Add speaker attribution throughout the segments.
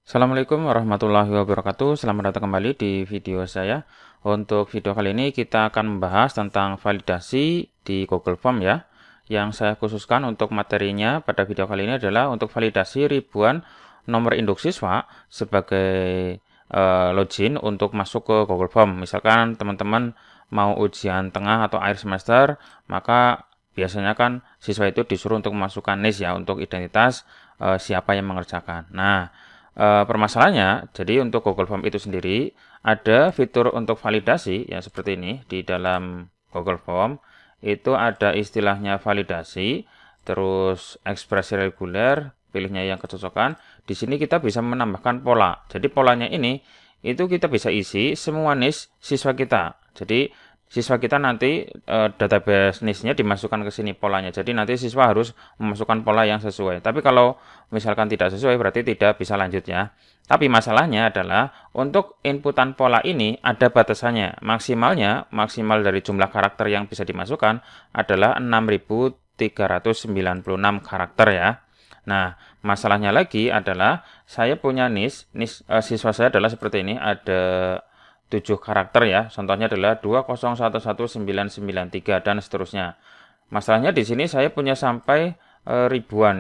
Speaker 1: Assalamualaikum warahmatullahi wabarakatuh. Selamat datang kembali di video saya. Untuk video kali ini kita akan membahas tentang validasi di Google Form ya. Yang saya khususkan untuk materinya pada video kali ini adalah untuk validasi ribuan nomor induk siswa sebagai login untuk masuk ke Google Form. Misalkan teman-teman mau ujian tengah atau akhir semester, maka biasanya kan siswa itu disuruh untuk memasukkan NIS ya, untuk identitas siapa yang mengerjakan. Nah, permasalahannya, jadi untuk Google Form itu sendiri ada fitur untuk validasi ya seperti ini di dalam Google Form itu ada istilahnya validasi, terus ekspresi reguler, pilihnya yang kecocokan. Di sini kita bisa menambahkan pola. Jadi polanya ini itu kita bisa isi semua NIS siswa kita. Jadi siswa kita nanti database NIS-nya dimasukkan ke sini polanya. Jadi nanti siswa harus memasukkan pola yang sesuai. Tapi kalau misalkan tidak sesuai berarti tidak bisa lanjut ya. Tapi masalahnya adalah untuk inputan pola ini ada batasannya. Maksimal dari jumlah karakter yang bisa dimasukkan adalah 6.396 karakter ya. Nah, masalahnya lagi adalah saya punya NIS siswa saya adalah seperti ini, ada 7 karakter ya. Contohnya adalah 2011993 dan seterusnya. Masalahnya di sini saya punya sampai ribuan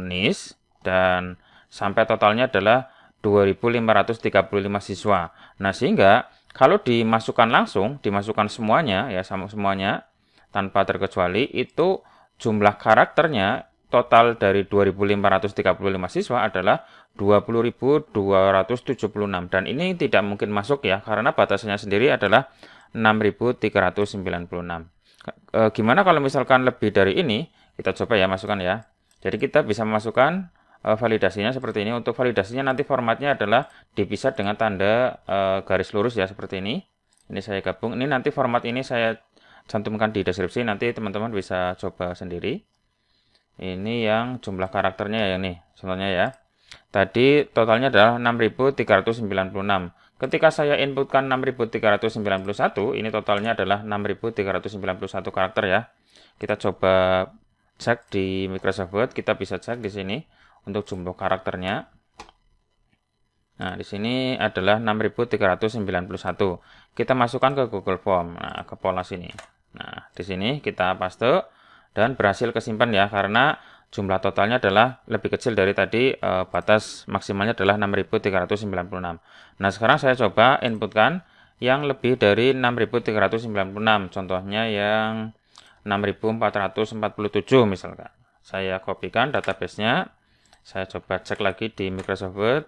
Speaker 1: NIS dan sampai totalnya adalah 2535 siswa. Nah, sehingga kalau dimasukkan semuanya ya, sama semuanya tanpa terkecuali itu jumlah karakternya total dari 2535 siswa adalah 20.276 dan ini tidak mungkin masuk ya karena batasannya sendiri adalah 6.396. Gimana kalau misalkan lebih dari ini? Kita coba ya masukkan ya. Jadi kita bisa memasukkan validasinya seperti ini. Untuk validasinya nanti formatnya adalah dipisah dengan tanda garis lurus ya seperti ini. Ini saya gabung. Ini nanti format ini saya cantumkan di deskripsi. Nanti teman-teman bisa coba sendiri. Ini yang jumlah karakternya ya nih, contohnya ya. Tadi totalnya adalah 6.396. Ketika saya inputkan 6.391, ini totalnya adalah 6.391 karakter ya. Kita coba cek di Microsoft Word, kita bisa cek di sini untuk jumlah karakternya. Nah, di sini adalah 6.391. Kita masukkan ke Google Form, nah, ke pola sini. Nah, di sini kita paste dan berhasil kesimpan ya karena jumlah totalnya adalah lebih kecil dari tadi, batas maksimalnya adalah 6.396. Nah, sekarang saya coba inputkan yang lebih dari 6.396, contohnya yang 6.447 misalkan. Saya kopikan database-nya, saya coba cek lagi di Microsoft Word,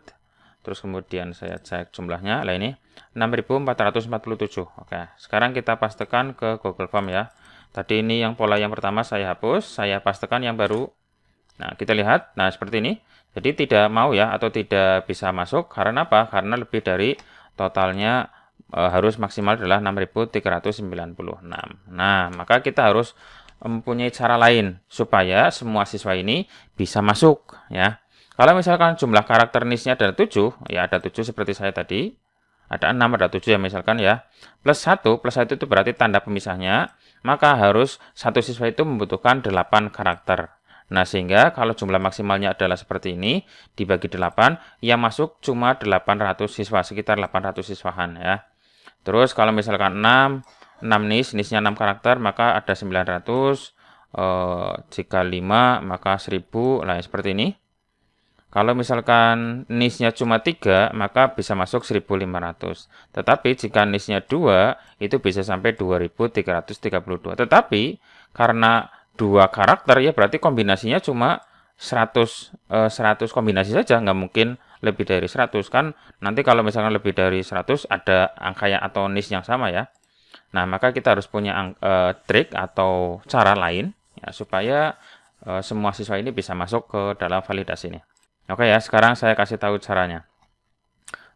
Speaker 1: terus kemudian saya cek jumlahnya, lah ini 6.447. Oke, sekarang kita pastekan ke Google Form ya. Tadi ini yang pola yang pertama saya hapus, saya pastekan yang baru. Nah, kita lihat, nah seperti ini. Jadi tidak mau ya, atau tidak bisa masuk, karena apa? Karena lebih dari totalnya harus maksimal adalah 6.396. Nah, maka kita harus mempunyai cara lain, supaya semua siswa ini bisa masuk ya. Kalau misalkan jumlah karakter NIS-nya ada 7, ya ada 7 seperti saya tadi. Ada 6, ada 7 ya misalkan ya. Plus 1 itu berarti tanda pemisahnya. Maka harus satu siswa itu membutuhkan 8 karakter. Nah, sehingga kalau jumlah maksimalnya adalah seperti ini, dibagi 8, yang masuk cuma 800 siswa, sekitar 800 siswahan ya. Terus kalau misalkan 6 NIS-nya 6 karakter, maka ada 900, jika 5 maka 1000, lah seperti ini. Kalau misalkan NIS-nya cuma 3, maka bisa masuk 1.500. Tetapi jika NIS-nya 2, itu bisa sampai 2.332. Tetapi karena 2 karakter ya berarti kombinasinya cuma 100 kombinasi saja, nggak mungkin lebih dari 100 kan. Nanti kalau misalkan lebih dari 100 ada angka yang atau NIS yang sama ya. Nah, maka kita harus punya trik atau cara lain ya supaya semua siswa ini bisa masuk ke dalam validasi ini. Oke ya, sekarang saya kasih tahu caranya.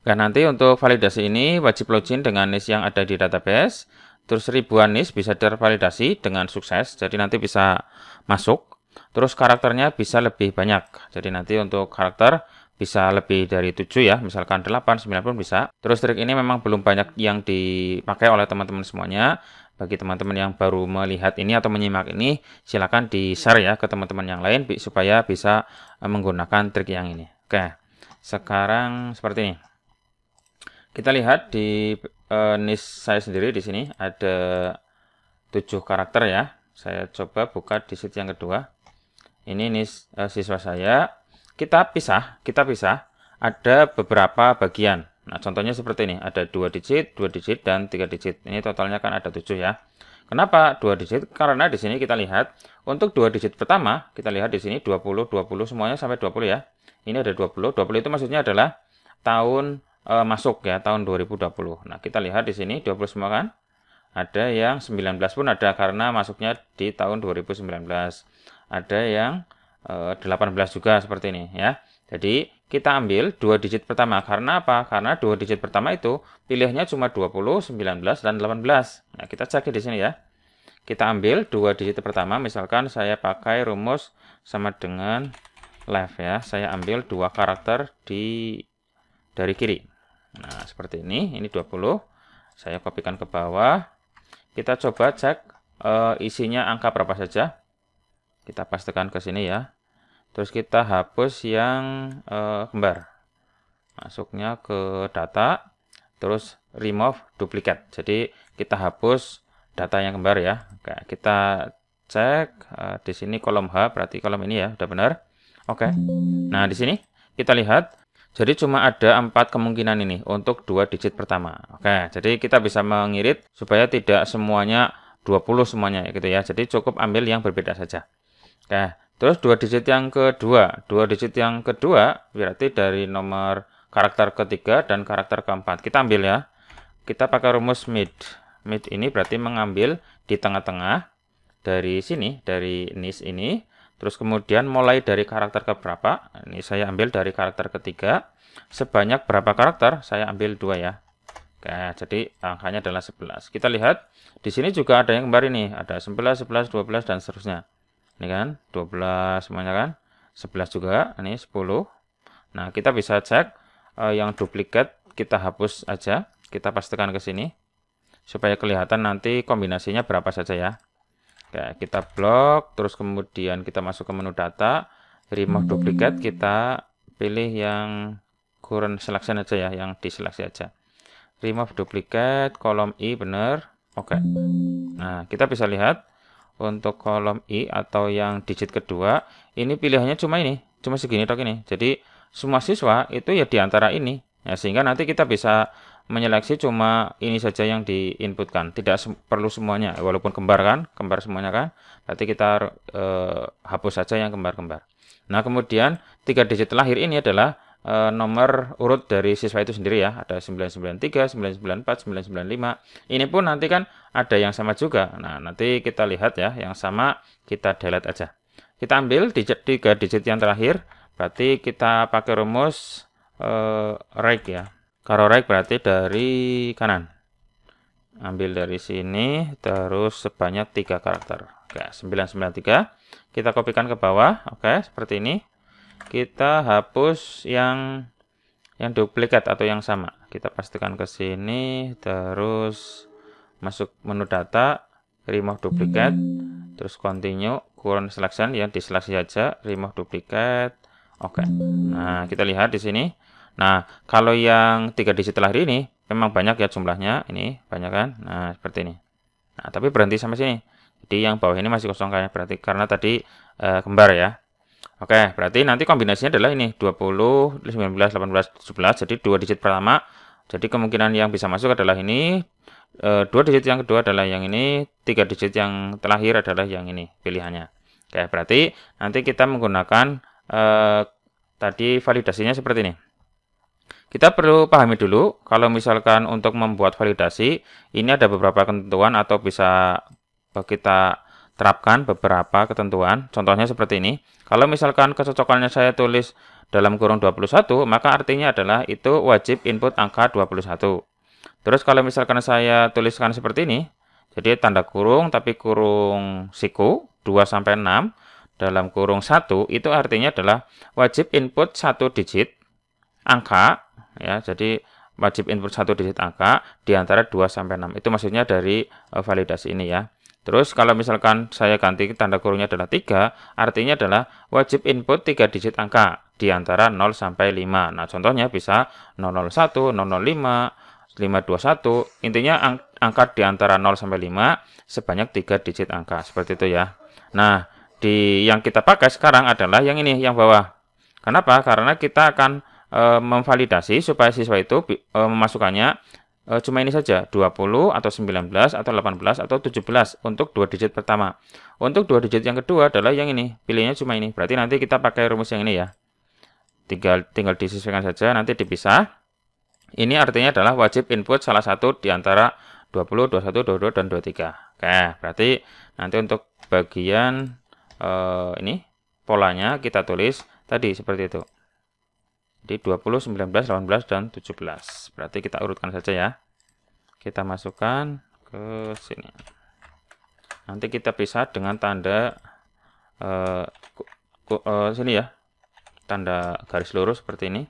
Speaker 1: Nah, nanti untuk validasi ini wajib login dengan NIS yang ada di database. Terus ribuan NIS bisa tervalidasi dengan sukses. Jadi nanti bisa masuk. Terus karakternya bisa lebih banyak. Jadi nanti untuk karakter bisa lebih dari 7 ya. Misalkan 8, 9 pun bisa. Terus trik ini memang belum banyak yang dipakai oleh teman-teman semuanya. Bagi teman-teman yang baru melihat ini atau menyimak ini, silakan di-share ya ke teman-teman yang lain supaya bisa menggunakan trik yang ini. Oke. Sekarang seperti ini. Kita lihat di NIS saya sendiri di sini ada 7 karakter ya. Saya coba buka di sheet yang kedua. Ini NIS siswa saya. Kita pisah. Ada beberapa bagian. Nah, contohnya seperti ini. Ada 2 digit, 2 digit, dan 3 digit. Ini totalnya kan ada 7 ya. Kenapa 2 digit? Karena di sini kita lihat untuk 2 digit pertama, kita lihat di sini 20 semuanya sampai 20 ya. Ini ada 20 itu maksudnya adalah tahun masuk ya, tahun 2020. Nah, kita lihat di sini 20 semua kan? Ada yang 19 pun ada karena masuknya di tahun 2019. Ada yang 18 juga seperti ini ya. Jadi kita ambil 2 digit pertama. Karena apa? Karena 2 digit pertama itu pilihnya cuma 20, 19, dan 18. Nah, kita cek di sini ya. Kita ambil 2 digit pertama. Misalkan saya pakai rumus sama dengan left ya. Saya ambil 2 karakter dari kiri. Nah, seperti ini. Ini 20. Saya kopikan ke bawah. Kita coba cek isinya angka berapa saja. Kita pastikan ke sini ya. Terus kita hapus yang kembar. Masuknya ke data. Terus remove duplicate. Jadi kita hapus data yang kembar ya. Oke, kita cek di sini kolom H, berarti kolom ini ya, udah benar. Oke. Nah, di sini kita lihat. Jadi cuma ada 4 kemungkinan ini untuk 2 digit pertama. Oke, jadi kita bisa mengirit supaya tidak semuanya 20 semuanya gitu ya. Jadi cukup ambil yang berbeda saja. Oke, terus 2 digit yang kedua. 2 digit yang kedua berarti dari nomor karakter ketiga dan karakter keempat. Kita ambil ya. Kita pakai rumus mid. Mid ini berarti mengambil di tengah-tengah dari sini, dari NIS ini. Terus kemudian mulai dari karakter ke berapa? Ini saya ambil dari karakter ketiga. Sebanyak berapa karakter? Saya ambil 2 ya. Oke, jadi angkanya adalah 11. Kita lihat di sini juga ada yang kembar ini. Ada 11, 11, 12 dan seterusnya. Ini kan 12 semuanya kan. 11 juga, ini 10. Nah, kita bisa cek yang duplikat kita hapus aja. Kita pastikan ke sini supaya kelihatan nanti kombinasinya berapa saja ya. Oke, kita blok, terus kemudian kita masuk ke menu data, remove duplicate, kita pilih yang current selection aja ya, yang diseleksi aja. Remove duplicate, kolom I benar. Oke. Nah, kita bisa lihat untuk kolom I atau yang digit kedua, ini pilihannya cuma ini, cuma segini tok ini. Jadi semua siswa itu ya di antara ini. Ya, sehingga nanti kita bisa menyeleksi cuma ini saja yang diinputkan, tidak perlu semuanya, walaupun kembar kan, kembar semuanya kan, berarti kita hapus saja yang kembar-kembar. Nah, kemudian 3 digit terakhir ini adalah nomor urut dari siswa itu sendiri ya, ada 993, 994, 995. Ini pun nanti kan ada yang sama juga. Nah, nanti kita lihat ya, yang sama kita delete aja. Kita ambil 3 digit yang terakhir, berarti kita pakai rumus right ya. Kalau right berarti dari kanan. Ambil dari sini, terus sebanyak 3 karakter. Oke, 993. Kita kopikan ke bawah. Oke, seperti ini. Kita hapus yang duplikat atau yang sama. Kita pastikan ke sini, terus masuk menu data, remove duplicate, terus continue, current selection, yang diseleksi aja, remove duplicate. Oke. Nah, kita lihat di sini. Nah, kalau yang 3 digit terakhir ini memang banyak ya jumlahnya, ini banyak kan? Nah, seperti ini. Nah, tapi berhenti sampai sini. Jadi yang bawah ini masih kosong kayak berarti karena tadi kembar ya. Oke, berarti nanti kombinasinya adalah ini 20, 19, 18, 17. Jadi 2 digit pertama. Jadi kemungkinan yang bisa masuk adalah ini. 2 digit yang kedua adalah yang ini. 3 digit yang terakhir adalah yang ini pilihannya. Oke, berarti nanti kita menggunakan tadi validasinya seperti ini. Kita perlu pahami dulu, kalau misalkan untuk membuat validasi, ini ada beberapa ketentuan atau bisa kita terapkan beberapa ketentuan. Contohnya seperti ini. Kalau misalkan kecocokannya saya tulis dalam kurung 21, maka artinya adalah itu wajib input angka 21. Terus kalau misalkan saya tuliskan seperti ini, jadi tanda kurung tapi kurung siku 2-6 dalam kurung 1, itu artinya adalah wajib input 1 digit angka. Ya, jadi wajib input 1 digit angka di antara 2-6. Itu maksudnya dari validasi ini ya. Terus kalau misalkan saya ganti tanda kurungnya adalah 3, artinya adalah wajib input 3 digit angka. di antara 0 sampai 5. Nah, contohnya bisa 001, 005, 521. Intinya angka di antara 0 sampai 5 sebanyak 3 digit angka. Seperti itu ya. Nah, yang kita pakai sekarang adalah yang ini, yang bawah. Kenapa? Karena kita akan memvalidasi supaya siswa itu memasukkannya cuma ini saja, 20 atau 19 atau 18 atau 17 untuk 2 digit pertama. Untuk 2 digit yang kedua adalah yang ini, pilihnya cuma ini. Berarti nanti kita pakai rumus yang ini ya. Tinggal disesuaikan saja, nanti dipisah. Ini artinya adalah wajib input salah satu di antara 20, 21, 22, dan 23. Oke, berarti nanti untuk bagian ini polanya kita tulis tadi seperti itu. Jadi 20, 19, 18, dan 17. Berarti kita urutkan saja ya. Kita masukkan ke sini. Nanti kita pisah dengan tanda sini ya. Tanda garis lurus seperti ini.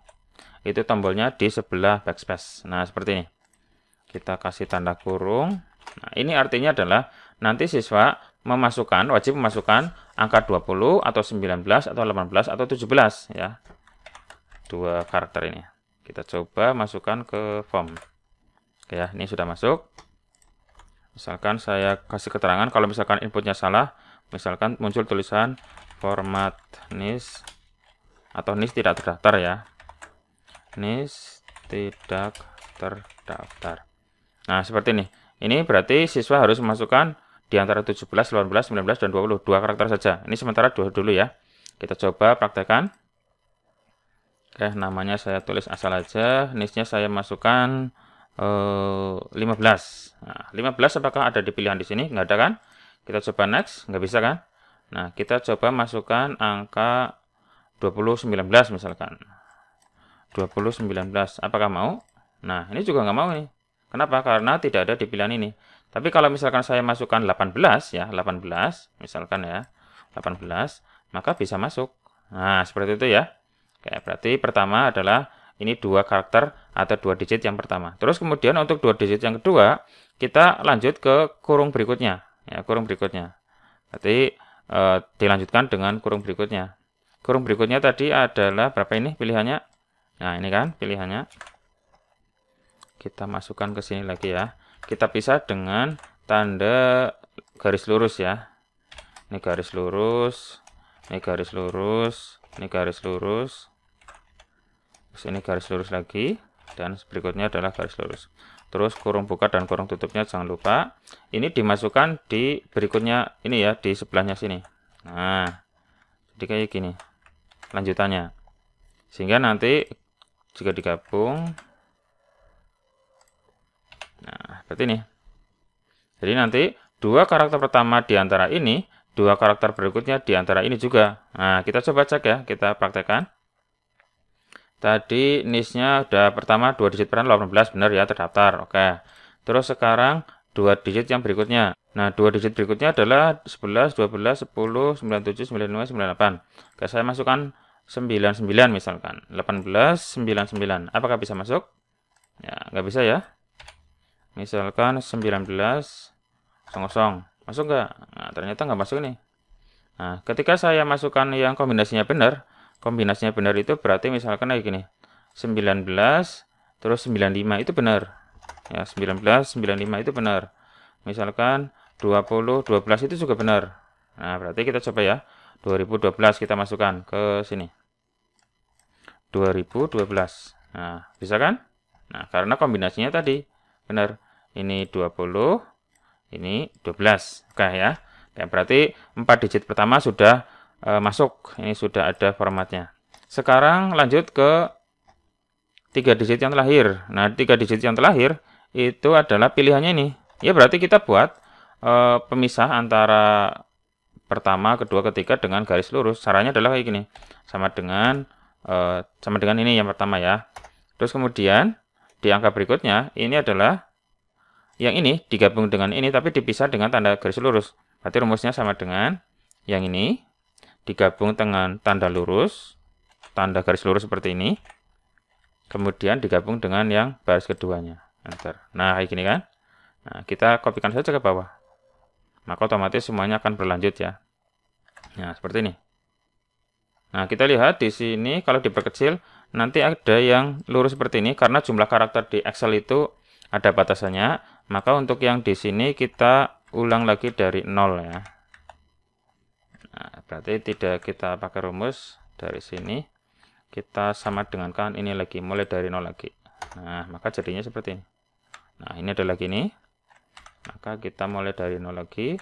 Speaker 1: Itu tombolnya di sebelah backspace. Nah, seperti ini. Kita kasih tanda kurung. Nah, ini artinya adalah nanti siswa wajib memasukkan angka 20 atau 19 atau 18 atau 17 ya. Dua karakter ini. Kita coba masukkan ke form. Oke ya, ini sudah masuk. Misalkan saya kasih keterangan kalau misalkan inputnya salah, misalkan muncul tulisan format NIS atau NIS tidak terdaftar ya. NIS tidak terdaftar. Nah, seperti ini. Ini berarti siswa harus memasukkan di antara 17, 18, 19, dan 20. Dua karakter saja. Ini sementara dulu ya. Kita coba praktekkan. Oke, namanya saya tulis asal aja. NIS-nya saya masukkan 15. Nah, 15 apakah ada di pilihan di sini? Nggak ada kan? Kita coba next. Nggak bisa kan? Nah, kita coba masukkan angka 2019 misalkan. 2019. Apakah mau? Nah, ini juga nggak mau nih. Kenapa? Karena tidak ada di pilihan ini. Tapi kalau misalkan saya masukkan 18 ya, 18 misalkan ya, 18, maka bisa masuk. Nah, seperti itu ya. Oke, berarti pertama adalah ini 2 karakter atau 2 digit yang pertama. Terus kemudian untuk 2 digit yang kedua, kita lanjut ke kurung berikutnya. Ya, kurung berikutnya. Berarti dilanjutkan dengan kurung berikutnya. Kurung berikutnya tadi adalah berapa ini pilihannya? Nah, ini kan pilihannya. Kita masukkan ke sini lagi ya. Kita pisah dengan tanda garis lurus ya. Ini garis lurus, ini garis lurus, ini garis lurus. Terus ini garis lurus lagi, dan berikutnya adalah garis lurus. Terus kurung buka dan kurung tutupnya jangan lupa. Ini dimasukkan di berikutnya ini ya, di sebelahnya sini. Nah, jadi kayak gini lanjutannya. Sehingga nanti jika digabung, nah seperti ini. Jadi nanti 2 karakter pertama di antara ini, 2 karakter berikutnya di antara ini juga. Nah, kita coba cek ya, kita praktekkan. Tadi NIS-nya udah pertama 2 digit peran 18 benar ya, terdaftar. Oke. Terus sekarang 2 digit yang berikutnya. Nah, 2 digit berikutnya adalah 11, 12, 10, 97, 95, 98. Oke, saya masukkan 99 misalkan. 18, 99. Apakah bisa masuk? Ya, nggak bisa ya. Misalkan 19, 00. Masuk nggak? Nah, ternyata nggak masuk nih. Nah, ketika saya masukkan yang kombinasinya benar itu berarti misalkan kayak gini. 19 terus 95 itu benar. Ya, 19, 95 itu benar. Misalkan 20, 12 itu juga benar. Nah, berarti kita coba ya. 2012 kita masukkan ke sini. 2012. Nah, bisa kan? Nah, karena kombinasinya tadi benar. Ini 20, ini 12. Oke ya. Oke, berarti 4 digit pertama sudah masuk. Ini sudah ada formatnya. Sekarang lanjut ke 3 digit yang terakhir. Nah, 3 digit yang terakhir itu adalah pilihannya ini. Ya, berarti kita buat pemisah antara pertama, kedua, ketiga dengan garis lurus. Caranya adalah kayak gini. Sama dengan ini yang pertama ya. Terus kemudian di angka berikutnya ini adalah yang ini digabung dengan ini tapi dipisah dengan tanda garis lurus. Berarti rumusnya sama dengan yang ini digabung dengan tanda lurus, tanda garis lurus seperti ini. Kemudian digabung dengan yang baris keduanya. Enter. Nah, kayak gini kan. Nah, kita kopikan saja ke bawah. Maka otomatis semuanya akan berlanjut ya. Nah, seperti ini. Nah, kita lihat di sini kalau diperkecil nanti ada yang lurus seperti ini karena jumlah karakter di Excel itu ada batasannya. Maka untuk yang di sini kita ulang lagi dari 0 ya. Nah, berarti tidak kita pakai rumus dari sini. Kita sama dengan kan ini lagi, mulai dari 0 lagi. Nah, maka jadinya seperti ini. Nah, ini ada lagi nih. Maka kita mulai dari 0 lagi.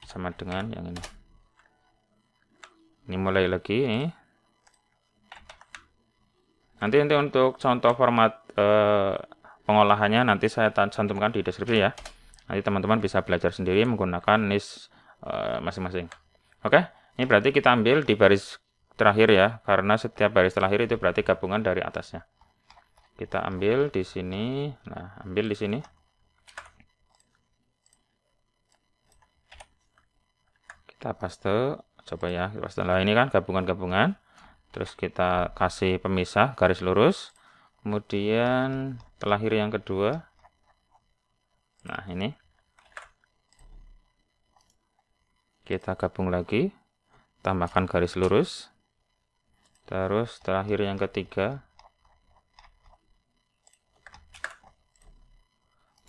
Speaker 1: Sama dengan yang ini. Ini mulai lagi nih. Nanti untuk contoh format pengolahannya nanti saya cantumkan di deskripsi ya. Nanti teman-teman bisa belajar sendiri menggunakan NIS masing-masing. Oke, ini berarti kita ambil di baris terakhir ya, karena setiap baris terakhir itu berarti gabungan dari atasnya. Kita ambil di sini, nah ambil di sini. Kita paste, coba ya, paste. Nah ini kan gabungan-gabungan. Terus kita kasih pemisah garis lurus. Kemudian terakhir yang kedua. Nah ini. Kita gabung lagi. Tambahkan garis lurus. Terus terakhir yang ketiga.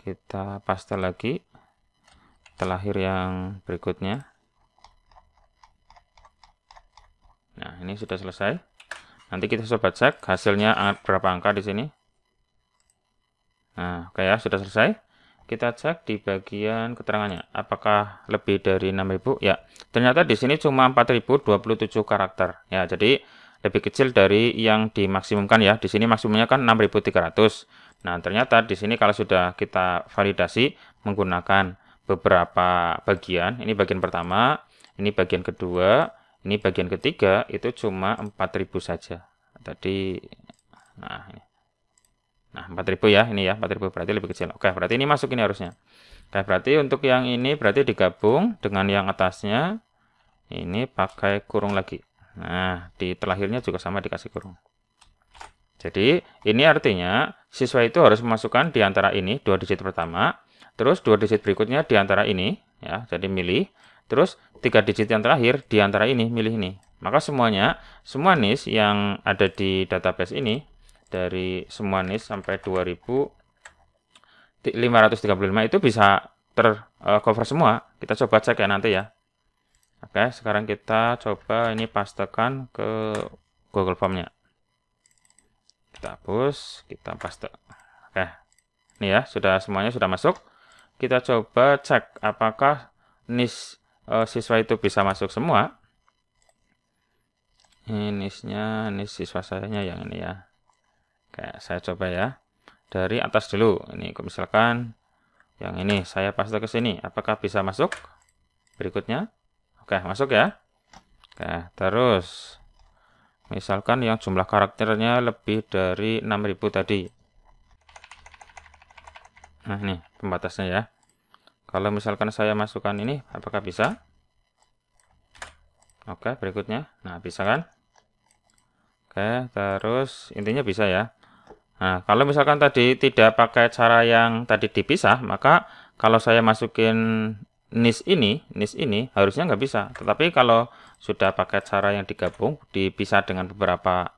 Speaker 1: Kita paste lagi. Terakhir yang berikutnya. Nah, ini sudah selesai. Nanti kita coba cek hasilnya berapa angka di sini. Nah, oke ya, sudah selesai. Kita cek di bagian keterangannya. Apakah lebih dari 6.000? Ya, ternyata di sini cuma 4.027 karakter. Ya, jadi lebih kecil dari yang dimaksimumkan ya. Di sini maksimumnya kan 6.300. Nah, ternyata di sini kalau sudah kita validasi menggunakan beberapa bagian. Ini bagian pertama, ini bagian kedua, ini bagian ketiga itu cuma 4.000 saja. Tadi, nah ini. Nah 4.000 ya, ini ya 4.000 berarti lebih kecil. Oke, berarti ini masuk ini harusnya. Oke, berarti untuk yang ini berarti digabung dengan yang atasnya. Ini pakai kurung lagi. Nah, di terakhirnya juga sama dikasih kurung. Jadi, ini artinya siswa itu harus memasukkan di antara ini, 2 digit pertama. Terus 2 digit berikutnya di antara ini. Ya, jadi milih. Terus 3 digit yang terakhir di antara ini, milih ini. Maka semuanya, semua NIS yang ada di database ini, dari semua NIS sampai 2535 itu bisa tercover semua. Kita coba cek ya nanti ya. Oke, sekarang kita coba ini pastekan ke Google Form-nya. Kita hapus, kita paste. Oke, ini ya, semuanya sudah masuk. Kita coba cek apakah NIS siswa itu bisa masuk semua. Ini NIS-nya, NIS siswa sayanya yang ini ya. Oke, saya coba ya. Dari atas dulu. Ini misalkan yang ini saya paste ke sini. Apakah bisa masuk? Berikutnya. Oke, masuk ya. Oke, terus misalkan yang jumlah karakternya lebih dari 6.000 tadi. Nah, ini pembatasnya ya. Kalau misalkan saya masukkan ini, apakah bisa? Oke, berikutnya. Nah, bisa kan? Oke, terus intinya bisa ya. Nah, kalau misalkan tadi tidak pakai cara yang tadi dipisah, maka kalau saya masukin NIS ini harusnya nggak bisa. Tetapi kalau sudah pakai cara yang digabung, dipisah dengan beberapa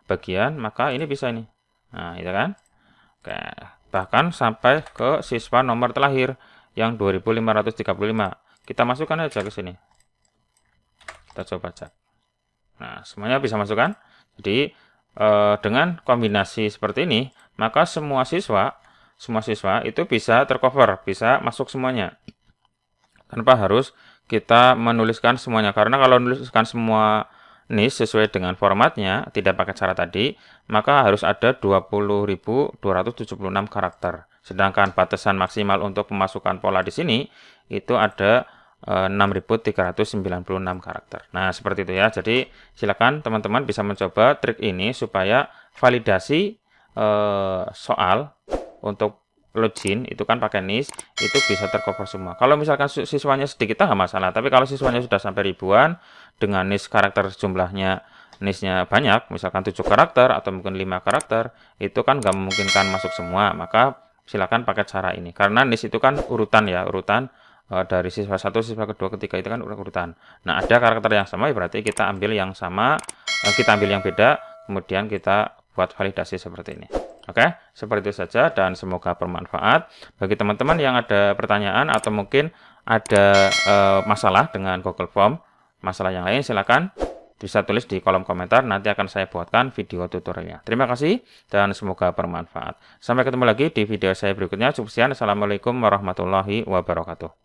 Speaker 1: bagian, maka ini bisa ini. Nah, itu kan? Oke, bahkan sampai ke siswa nomor terakhir yang 2535. Kita masukkan aja ke sini. Kita coba cek. Nah, semuanya bisa masukkan. Jadi dengan kombinasi seperti ini, maka semua siswa itu bisa tercover, bisa masuk semuanya. Tanpa harus kita menuliskan semuanya. Karena kalau menuliskan semua NIS sesuai dengan formatnya, tidak pakai cara tadi, maka harus ada 20.276 karakter. Sedangkan batasan maksimal untuk pemasukan pola di sini itu ada 6.396 karakter. Nah, seperti itu ya. Jadi, silakan teman-teman bisa mencoba trik ini supaya validasi soal untuk login itu kan pakai NIS itu bisa tercover semua. Kalau misalkan siswanya sedikit nggak masalah, tapi kalau siswanya sudah sampai ribuan dengan NIS karakter jumlahnya NIS-nya banyak, misalkan 7 karakter atau mungkin 5 karakter, itu kan nggak memungkinkan masuk semua. Maka silakan pakai cara ini. Karena NIS itu kan urutan ya, urutan dari siswa 1, siswa kedua, ketiga itu kan urutan. Nah, ada karakter yang sama, berarti kita ambil yang sama, kita ambil yang beda, kemudian kita buat validasi seperti ini. Oke, seperti itu saja dan semoga bermanfaat. Bagi teman-teman yang ada pertanyaan atau mungkin ada masalah dengan Google Form, masalah yang lain silakan bisa tulis di kolom komentar, nanti akan saya buatkan video tutorialnya. Terima kasih dan semoga bermanfaat. Sampai ketemu lagi di video saya berikutnya. Cukup sekian. Assalamualaikum warahmatullahi wabarakatuh.